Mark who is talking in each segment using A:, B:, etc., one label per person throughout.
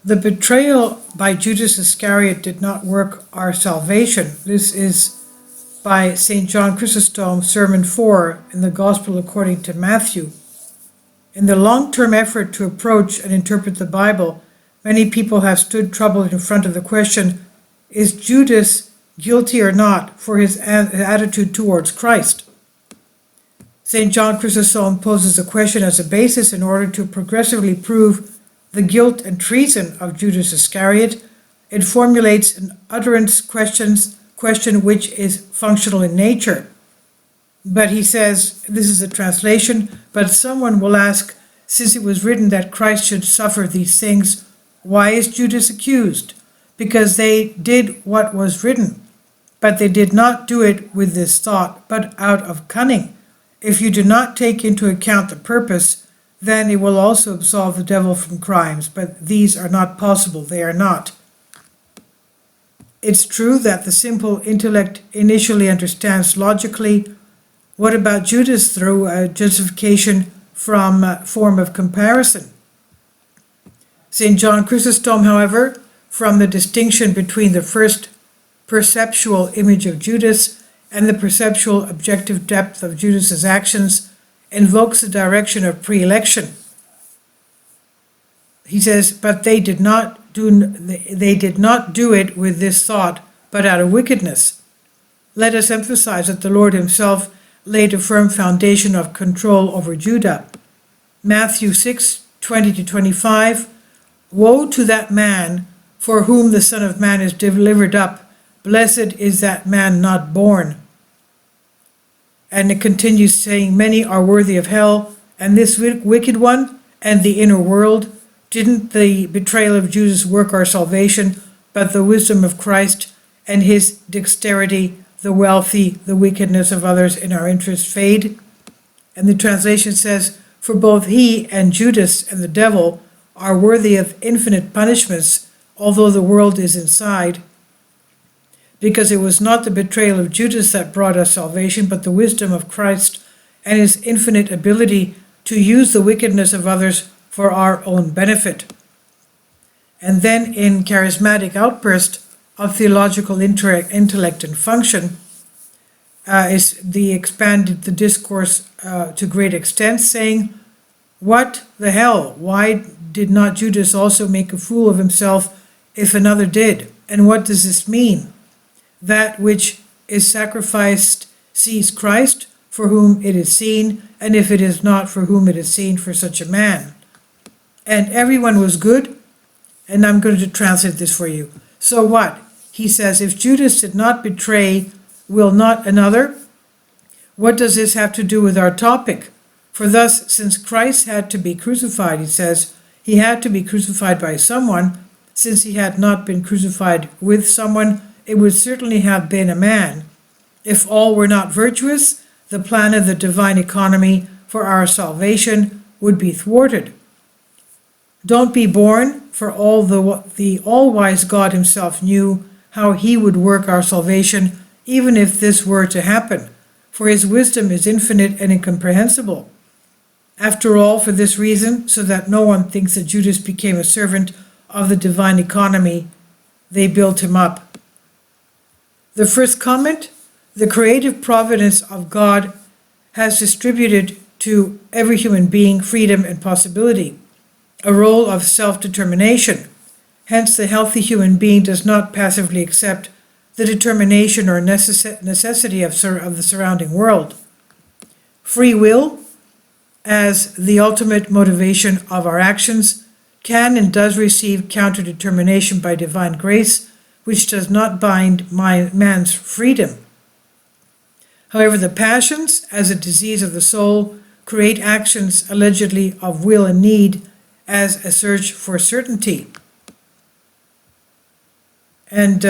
A: The betrayal by Judas Iscariot did not work our salvation. This is by St. John Chrysostom, Sermon 4 in the Gospel according to Matthew. In the long-term effort to approach and interpret the Bible, many people have stood troubled in front of the question, is Judas guilty or not for his attitude towards Christ? St. John Chrysostom poses a question as a basis in order to progressively prove the guilt and treason of Judas Iscariot. It formulates an utterance question which is functional in nature. But he says, this is a translation, but someone will ask, since it was written that Christ should suffer these things, why is Judas accused? Because they did what was written, but they did not do it with this thought, but out of cunning. If you do not take into account the purpose, then it will also absolve the devil from crimes, but these are not possible, they are not. It's true that the simple intellect initially understands logically. What about Judas through a justification from a form of comparison? St. John Chrysostom, however, from the distinction between the first perceptual image of Judas and the perceptual objective depth of Judas's actions, invokes the direction of pre-election. He says, but they did not do it with this thought, but out of wickedness. Let us emphasize that the Lord himself laid a firm foundation of control over Judah. Matthew 6:20-25, woe to that man for whom the Son of Man is delivered up. Blessed is that man not born. And it continues saying, many are worthy of hell, and this wicked one, and the inner world. Didn't the betrayal of Judas work our salvation, but the wisdom of Christ and his dexterity, the wealthy, the wickedness of others in our interest fade? And the translation says, for both he and Judas and the devil are worthy of infinite punishments, although the world is inside. Because it was not the betrayal of Judas that brought us salvation, but the wisdom of Christ and his infinite ability to use the wickedness of others for our own benefit. And then in charismatic outburst of theological intellect and function, is the expanded the discourse to great extent, saying, what the hell? Why did not Judas also make a fool of himself if another did? And what does this mean? That which is sacrificed sees Christ, for whom it is seen, and if it is not, for whom it is seen, for such a man. And everyone was good, and I'm going to translate this for you. So what? He says, if Judas did not betray, will not another? What does this have to do with our topic? For thus, since Christ had to be crucified, he says, he had to be crucified by someone. Since he had not been crucified with someone, it would certainly have been a man. If all were not virtuous, the plan of the divine economy for our salvation would be thwarted. Don't be born, for all the all-wise God himself knew how he would work our salvation, even if this were to happen, for his wisdom is infinite and incomprehensible. After all, for this reason, so that no one thinks that Judas became a servant of the divine economy, they built him up. The first comment, the creative providence of God has distributed to every human being freedom and possibility, a role of self-determination. Hence, the healthy human being does not passively accept the determination or necessity of the surrounding world. Free will, as the ultimate motivation of our actions, can and does receive counter-determination by divine grace, which does not bind man's freedom. However, the passions, as a disease of the soul, create actions allegedly of will and need as a search for certainty. And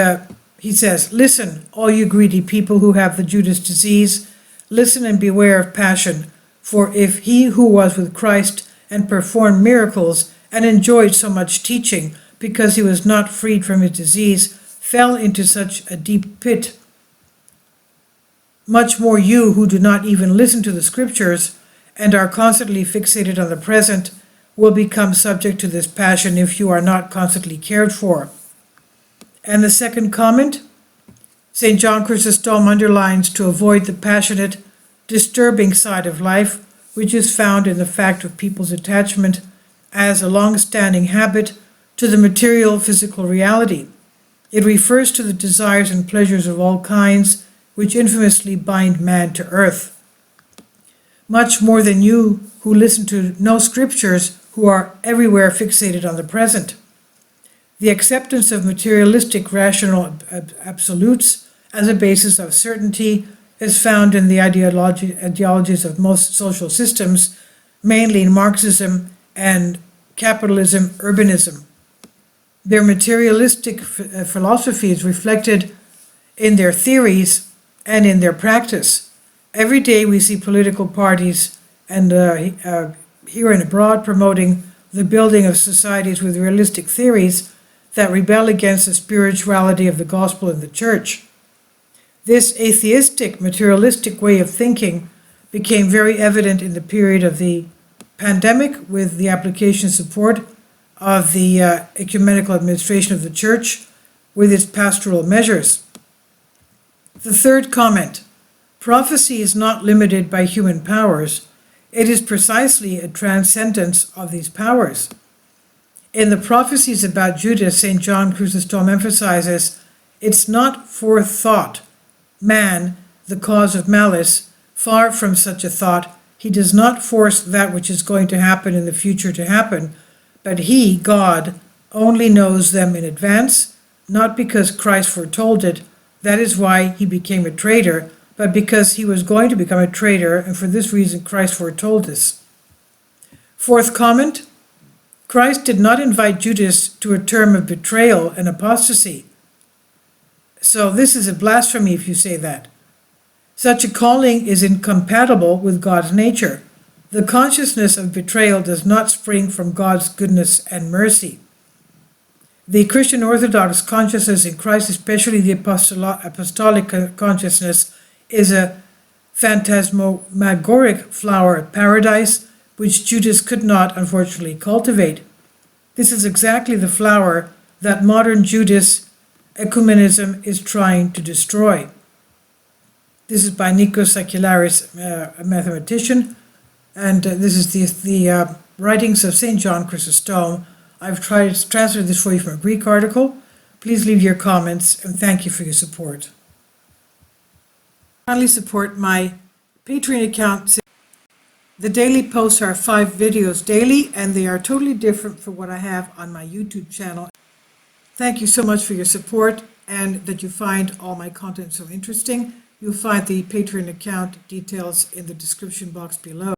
A: he says, listen, all you greedy people who have the Judas disease, listen and beware of passion, for if he who was with Christ and performed miracles and enjoyed so much teaching because he was not freed from his disease, fell into such a deep pit, much more you who do not even listen to the scriptures and are constantly fixated on the present, will become subject to this passion if you are not constantly cared for. And the second comment, St. John Chrysostom underlines to avoid the passionate, disturbing side of life, which is found in the fact of people's attachment as a long-standing habit to the material physical reality. It refers to the desires and pleasures of all kinds which infamously bind man to earth. Much more than you who listen to no scriptures, who are everywhere fixated on the present. The acceptance of materialistic rational absolutes as a basis of certainty is found in the ideologies of most social systems, mainly in Marxism and capitalism, urbanism. Their materialistic philosophy is reflected in their theories and in their practice. Every day we see political parties and here and abroad promoting the building of societies with realistic theories that rebel against the spirituality of the gospel and the church. This atheistic, materialistic way of thinking became very evident in the period of the pandemic with the application support of the ecumenical administration of the church with its pastoral measures. The third comment, prophecy is not limited by human powers. It is precisely a transcendence of these powers. In the prophecies about Judas, St. John Chrysostom emphasizes, it's not forethought, man, the cause of malice, far from such a thought. He does not force that which is going to happen in the future to happen, but he, God, only knows them in advance, not because Christ foretold it. That is why he became a traitor, but because he was going to become a traitor, and for this reason Christ foretold this. Fourth comment, Christ did not invite Judas to a term of betrayal and apostasy. So this is a blasphemy if you say that. Such a calling is incompatible with God's nature. The consciousness of betrayal does not spring from God's goodness and mercy. The Christian Orthodox consciousness in Christ, especially the apostolic consciousness, is a phantasmagoric flower of paradise which Judas could not, unfortunately, cultivate. This is exactly the flower that modern Judas ecumenism is trying to destroy. This is by Nikos Sakelaris, a mathematician, and this is the writings of St. John Chrysostom. I've tried to translate this for you from a Greek article. Please leave your comments, and thank you for your support. Kindly support my Patreon account. The daily posts are 5 videos daily, and they are totally different from what I have on my YouTube channel. Thank you so much for your support and that you find all my content so interesting. You'll find the Patreon account details in the description box below.